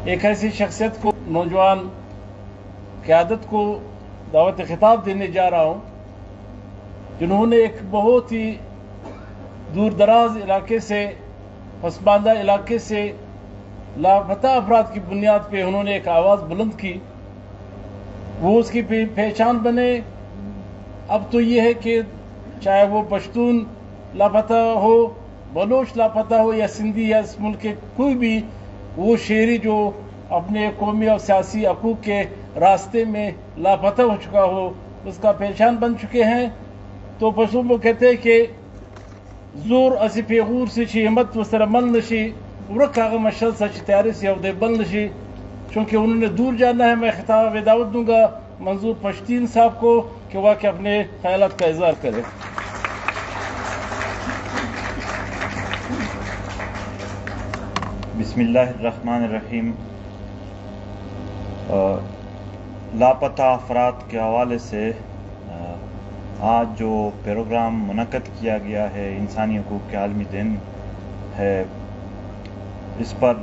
ایک ایسی شخصیت کو نوجوان قیادت کو دعوت خطاب دینے جا رہا ہوں جنہوں نے ایک بہت ہی دور دراز علاقے سے، پسماندہ علاقے سے لاپتہ افراد کی بنیاد پہ انہوں نے ایک آواز بلند کی، وہ اس کی پہچان بنے۔ اب تو یہ ہے کہ چاہے وہ پشتون لاپتہ ہو، بلوچ لاپتہ ہو یا سندھی یا اس ملک کے کوئی بھی وہ شہری جو اپنے قومی اور سیاسی حقوق کے راستے میں لاپتہ ہو چکا ہو، اس کا پہچان بن چکے ہیں۔ تو پشتون وہ کہتے ہیں کہ زور اسی پیغور سے چی ہمت و سر مل نشی ورک آغا مشل سچ تیاری سے عہدے بل نشی، چونکہ انہوں نے دور جانا ہے۔ میں خطاب دعوت دوں گا منظور پشتین صاحب کو کہ وہ کہ اپنے خیالات کا اظہار کرے۔ بسم اللہ الرحمن الرحیم۔ لاپتہ افراد کے حوالے سے آج جو پروگرام منعقد کیا گیا ہے، انسانی حقوق کے عالمی دن ہے، اس پر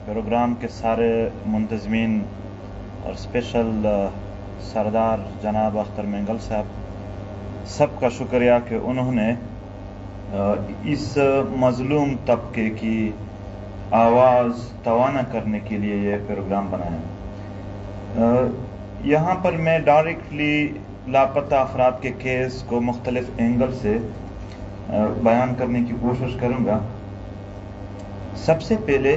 پروگرام کے سارے منتظمین اور اسپیشل سردار جناب اختر مینگل صاحب سب کا شکریہ کہ انہوں نے اس مظلوم طبقے کی آواز توانا کرنے کے لیے یہ پروگرام بنایا۔ یہاں پر میں ڈائریکٹلی لاپتہ افراد کے کیس کو مختلف اینگل سے بیان کرنے کی کوشش کروں گا۔ سب سے پہلے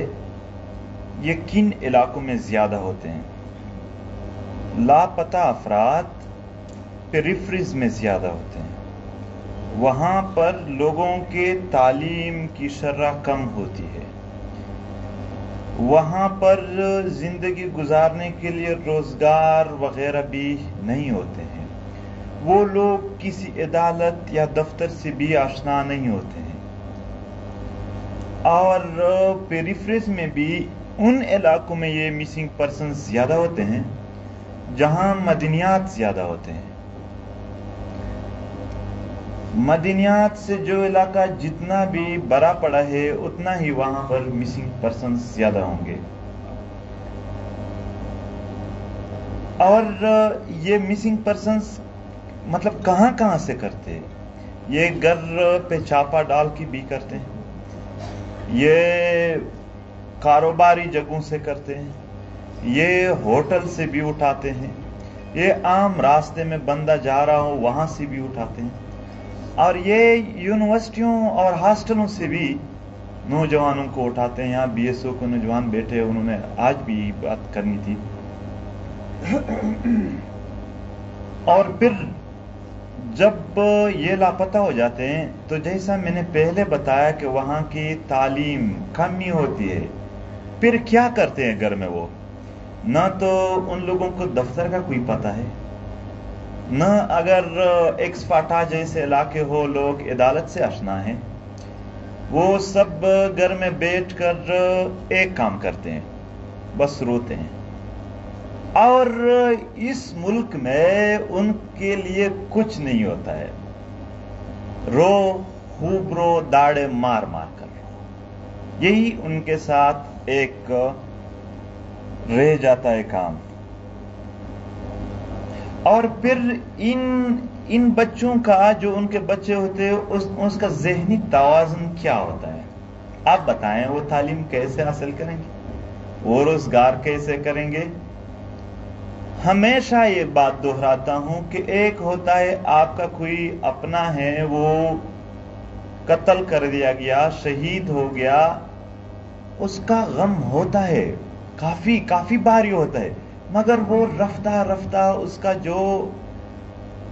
یہ کن علاقوں میں زیادہ ہوتے ہیں؟ لاپتہ افراد پیریفریز میں زیادہ ہوتے ہیں، وہاں پر لوگوں کے تعلیم کی شرح کم ہوتی ہے، وہاں پر زندگی گزارنے کے لیے روزگار وغیرہ بھی نہیں ہوتے ہیں، وہ لوگ کسی عدالت یا دفتر سے بھی آشنا نہیں ہوتے ہیں، اور پیریفریز میں بھی ان علاقوں میں یہ مسنگ پرسنز زیادہ ہوتے ہیں جہاں مدنیات زیادہ ہوتے ہیں۔ مدنیات سے جو علاقہ جتنا بھی بڑا پڑا ہے اتنا ہی وہاں پر مسنگ پرسنز زیادہ ہوں گے، اور یہ مسنگ پرسنز مطلب کہاں کہاں سے کرتے ہیں؟ یہ گھر پہ چھاپا ڈال کے بھی کرتے ہیں، یہ کاروباری جگہوں سے کرتے ہیں، یہ ہوٹل سے بھی اٹھاتے ہیں، یہ عام راستے میں بندہ جا رہا ہو وہاں سے بھی اٹھاتے ہیں، اور یہ یونیورسٹیوں اور ہاسٹلوں سے بھی نوجوانوں کو اٹھاتے ہیں۔ یہاں بی ایس او کے نوجوان بیٹھے، انہوں نے آج بھی بات کرنی تھی۔ اور پھر جب یہ لاپتہ ہو جاتے ہیں تو جیسا میں نے پہلے بتایا کہ وہاں کی تعلیم کمی ہوتی ہے، پھر کیا کرتے ہیں گھر میں؟ وہ نہ تو ان لوگوں کو دفتر کا کوئی پتہ ہے، نہ اگر ایکس فاٹا جیسے علاقے ہو لوگ عدالت سے آشنا ہیں، وہ سب گھر میں بیٹھ کر ایک کام کرتے ہیں، بس روتے ہیں، اور اس ملک میں ان کے لیے کچھ نہیں ہوتا ہے۔ رو خوب رو، داڑے مار مار کر رو، یہی ان کے ساتھ ایک رہ جاتا ہے کام۔ اور پھر ان بچوں کا، جو ان کے بچے ہوتے ہیں، اس کا ذہنی توازن کیا ہوتا ہے؟ آپ بتائیں، وہ تعلیم کیسے حاصل کریں گے؟ وہ روزگار کیسے کریں گے؟ ہمیشہ یہ بات دہراتا ہوں کہ ایک ہوتا ہے آپ کا کوئی اپنا ہے، وہ قتل کر دیا گیا، شہید ہو گیا، اس کا غم ہوتا ہے، کافی بھاری ہوتا ہے، مگر وہ رفتہ رفتہ اس کا جو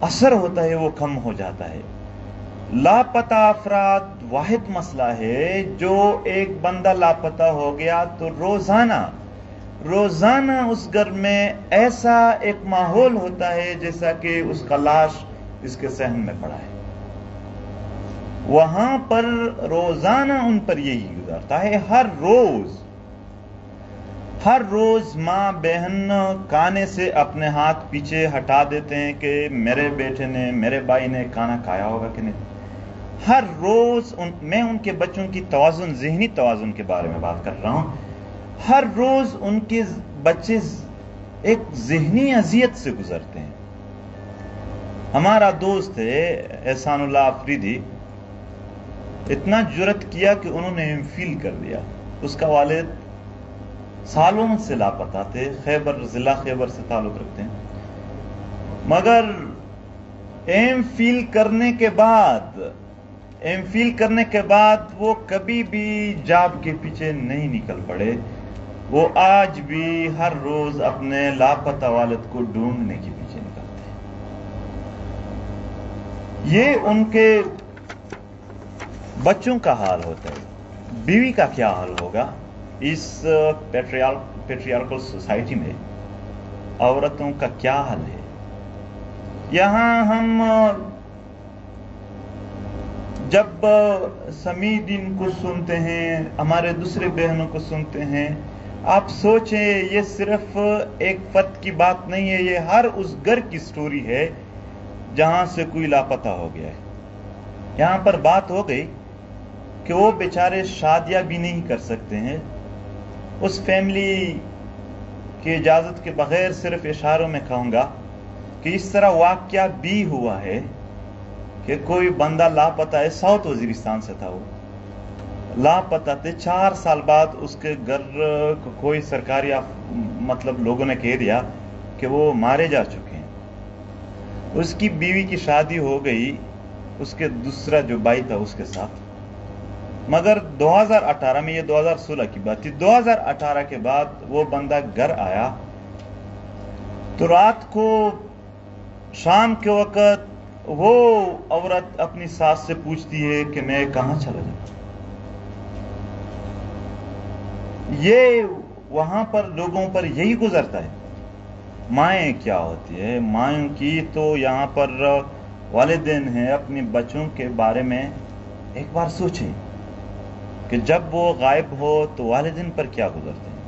اثر ہوتا ہے وہ کم ہو جاتا ہے۔ لاپتہ افراد واحد مسئلہ ہے، جو ایک بندہ لاپتہ ہو گیا تو روزانہ اس گھر میں ایسا ایک ماحول ہوتا ہے جیسا کہ اس کا لاش اس کے صحن میں پڑا ہے، وہاں پر روزانہ ان پر یہی گزرتا ہے۔ ہر روز ماں بہن کانے سے اپنے ہاتھ پیچھے ہٹا دیتے ہیں کہ میرے بیٹے نے، میرے بھائی نے کھانا کھایا ہوگا کہ نہیں۔ ہر روز میں ان کے بچوں کی ذہنی توازن کے بارے میں بات کر رہا ہوں۔ ہر روز ان کے بچے ایک ذہنی اذیت سے گزرتے ہیں. ہمارا دوست ہے احسان اللہ آفریدی، اتنا جرت کیا کہ انہوں نے ایم-فل کر دیا. اس کا والد سالوں سے لاپتہ تھے، ضلع خیبر سے تعلق رکھتے ہیں، مگر ایم-فل کرنے کے بعد وہ کبھی بھی جاب کے پیچھے نہیں نکل پڑے. وہ آج بھی ہر روز اپنے لاپتہ والد کو ڈھونڈنے کے پیچھے نکلتے ہیں. یہ ان کے بچوں کا حال ہوتا ہے. بیوی کا کیا حال ہوگا؟ اس پیٹریارکل سوسائٹی میں عورتوں کا کیا حال ہے؟ یہاں ہم جب سمیدین کو سنتے ہیں، ہمارے دوسرے بہنوں کو سنتے ہیں، آپ سوچیں یہ صرف ایک فرد کی بات نہیں ہے، یہ ہر اس گھر کی سٹوری ہے جہاں سے کوئی لاپتہ ہو گیا ہے. یہاں پر بات ہو گئی کہ وہ بیچارے شادیاں بھی نہیں کر سکتے ہیں. اس فیملی کی اجازت کے بغیر صرف اشاروں میں کہوں گا کہ اس طرح واقعہ بھی ہوا ہے کہ کوئی بندہ لاپتہ ہے، ساؤتھ وزیرستان سے تھا، وہ لاپتہ تھے. 4 سال بعد اس کے گھر کو کوئی سرکاری لوگوں نے کہہ دیا کہ وہ مارے جا چکے ہیں. اس کی بیوی کی شادی ہو گئی اس کے دوسرا جو بھائی تھا اس کے ساتھ، مگر 2018 میں، یہ 2016 کی بات تھی، 2018 کے بعد وہ بندہ گھر آیا تو رات کو شام کے وقت وہ عورت اپنی ساس سے پوچھتی ہے کہ میں کہاں چلا جاؤں. یہ وہاں پر لوگوں پر یہی گزرتا ہے. مائیں کیا ہوتی ہے؟ مائیں کی تو یہاں پر والدین ہیں. اپنے بچوں کے بارے میں ایک بار سوچیں کہ جب وہ غائب ہو تو والدین پر کیا گزرتے ہیں،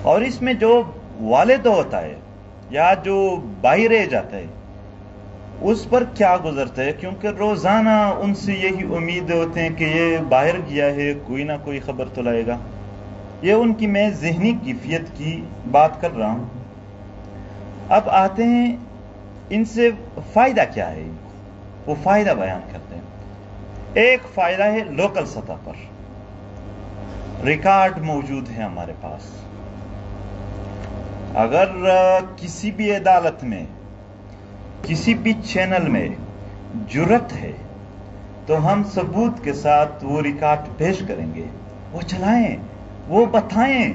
اور اس میں جو والد ہوتا ہے یا جو بھائی رہ جاتا ہے اس پر کیا گزرتا ہے، کیونکہ روزانہ ان سے یہی امید ہوتے ہیں کہ یہ باہر گیا ہے، کوئی نہ کوئی خبر تو لائے گا. یہ ان کی میں ذہنی کیفیت کی بات کر رہا ہوں. اب آتے ہیں ان سے فائدہ کیا ہے. وہ فائدہ بیان کرتے ہیں. ایک فائدہ ہے لوکل سطح پر، ریکارڈ موجود ہے ہمارے پاس. اگر کسی بھی عدالت میں، کسی بھی چینل میں جرت ہے تو ہم ثبوت کے ساتھ وہ ریکارڈ پیش کریں گے. وہ چلائیں، وہ بتائیں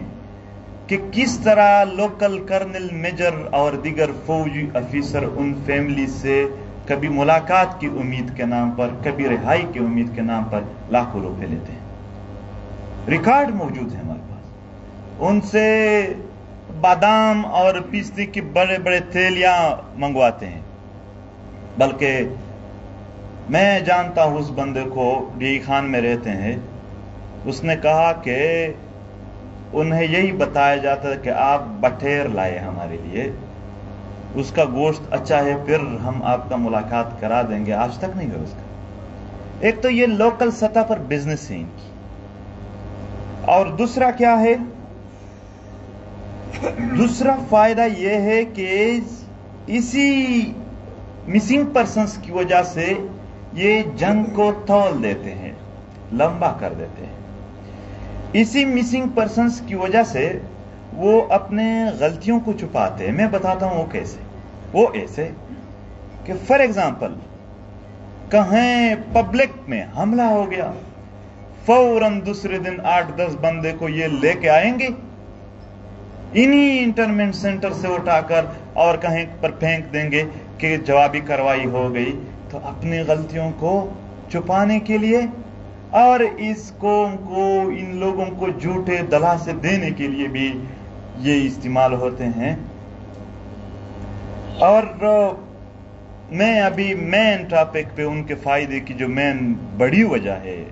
کہ کس طرح لوکل کرنل، میجر اور دیگر فوجی افیسر ان فیملی سے کبھی ملاقات کی امید کے نام پر، کبھی رہائی کی امید کے نام پر لاکھوں روپے لیتے ہیں. ریکارڈ موجود ہے ہمارے پاس. ان سے بادام اور پیستے کی بڑے بڑے تھیلیاں منگواتے ہیں. بلکہ میں جانتا ہوں اس بندے کو، ڈی خان میں رہتے ہیں. اس نے کہا کہ انہیں یہی بتایا جاتا ہے کہ آپ بٹیر لائے ہمارے لیے، اس کا گوشت اچھا ہے، پھر ہم آپ کا ملاقات کرا دیں گے. آج تک نہیں ہوا اس کا. ایک تو یہ لوکل سطح پر بزنس ہے ان کی. اور دوسرا کیا ہے؟ دوسرا فائدہ یہ ہے کہ اسی مسنگ پرسنس کی وجہ سے یہ جنگ کو تول دیتے ہیں، لمبا کر دیتے ہیں. اسی مسنگ پرسنس کی وجہ سے وہ اپنے غلطیوں کو چھپاتے ہیں. میں بتاتا ہوں وہ کیسے. وہ ایسے کہ فار ایگزامپل کہیں پبلک میں حملہ ہو گیا، فوراً دوسرے دن 8-10 بندے کو یہ لے کے آئیں گے، انہی انٹرمنٹ سینٹر سے اٹھا کر اور کہیں پر پھینک دیں گے کہ جوابی کارروائی ہو گئی. تو اپنی غلطیوں کو چھپانے کے لیے اور اس قوم کو، ان لوگوں کو جھوٹے دلاسے دینے کے لیے بھی یہ استعمال ہوتے ہیں. اور میں ابھی مین ٹاپک پہ ان کے فائدے کی جو مین بڑی وجہ ہے،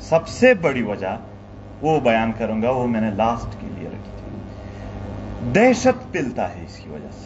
سب سے بڑی وجہ وہ بیان کروں گا. وہ میں نے لاسٹ کے لیے رکھی تھی. دہشت پھیلتا ہے اس کی وجہ سے.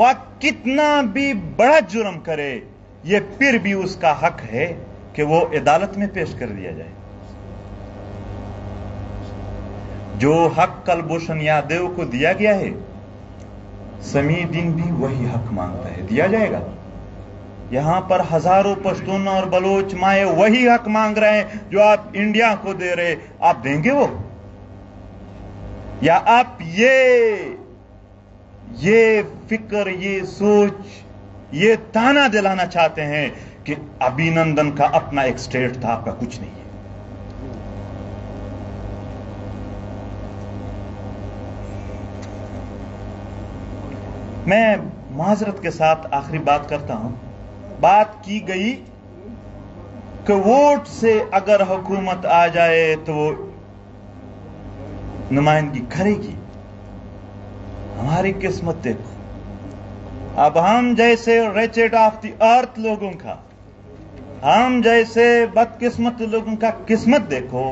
وہ کتنا بھی بڑا جرم کرے یہ پھر بھی اس کا حق ہے کہ وہ عدالت میں پیش کر دیا جائے. جو حق کلبھوشن یادو کو دیا گیا ہے سمیع الدین بھی وہی حق مانگتا ہے, دیا جائے گا. یہاں پر ہزاروں پشتون اور بلوچ مائیں وہی حق مانگ رہے ہیں جو آپ انڈیا کو دے رہے, آپ دیں گے وہ؟ یا آپ یہ فکر, یہ سوچ, یہ تانا دلانا چاہتے ہیں کہ ابھینندن کا اپنا ایک اسٹیٹ تھا, آپ کا کچھ نہیں ہے؟ میں معذرت کے ساتھ آخری بات کرتا ہوں. بات کی گئی کہ ووٹ سے اگر حکومت آ جائے تو وہ نمائندگی کرے گی. ہماری قسمت دیکھو, اب ہم جیسے ریچڈ آف دی ارتھ لوگوں کا, ہم جیسے بدقسمت لوگوں کا قسمت دیکھو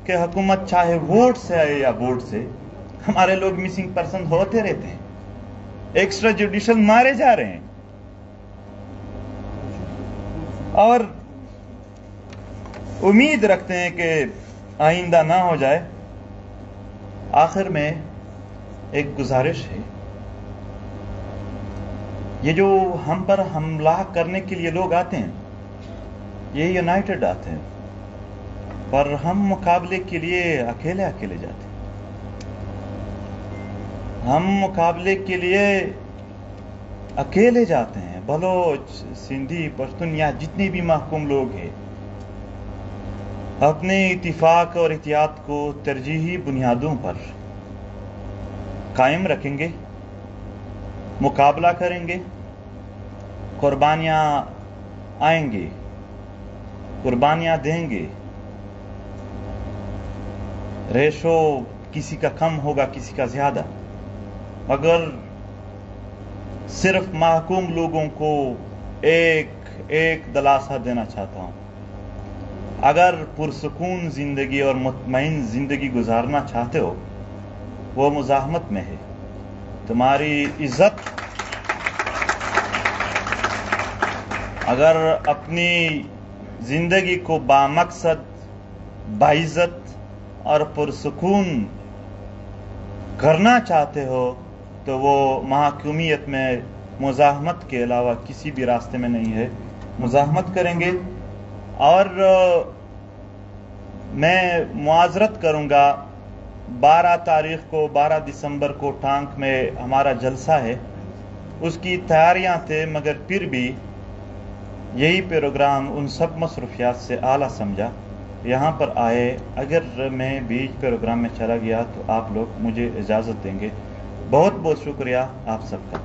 کہ حکومت چاہے ووٹ سے آئے یا ووٹ سے, ہمارے لوگ مسنگ پرسن ہوتے رہتے ہیں, ایکسٹرا جوڈیشل مارے جا رہے ہیں. اور امید رکھتے ہیں کہ آئندہ نہ ہو جائے. آخر میں ایک گزارش ہے, یہ جو ہم پر حملہ کرنے کے لیے لوگ آتے ہیں یہ یونائٹڈ آتے ہیں, پر ہم مقابلے کے لیے اکیلے جاتے ہیں. ہم مقابلے کے لیے اکیلے جاتے ہیں. بلوچ, سندھی, پشتون یا جتنے بھی محکوم لوگ ہیں اپنے اتفاق اور احتیاط کو ترجیحی بنیادوں پر قائم رکھیں گے, مقابلہ کریں گے, قربانیاں آئیں گے, قربانیاں دیں گے. ریشو کسی کا کم ہوگا, کسی کا زیادہ, مگر صرف محکوم لوگوں کو ایک دلاسا دینا چاہتا ہوں. اگر پرسکون زندگی اور مطمئن زندگی گزارنا چاہتے ہو, وہ مزاحمت میں ہے. تمہاری عزت, اگر اپنی زندگی کو بامقصد, باعزت اور پرسکون کرنا چاہتے ہو تو وہ محکومیت میں مزاحمت کے علاوہ کسی بھی راستے میں نہیں ہے. مزاحمت کریں گے. اور میں معذرت کروں گا, 12 دسمبر کو ٹانک میں ہمارا جلسہ ہے, اس کی تیاریاں تھے, مگر پھر بھی یہی پروگرام ان سب مصروفیات سے اعلیٰ سمجھا, یہاں پر آئے. اگر میں بیچ پروگرام میں چلا گیا تو آپ لوگ مجھے اجازت دیں گے. بہت بہت شکریہ آپ سب کا.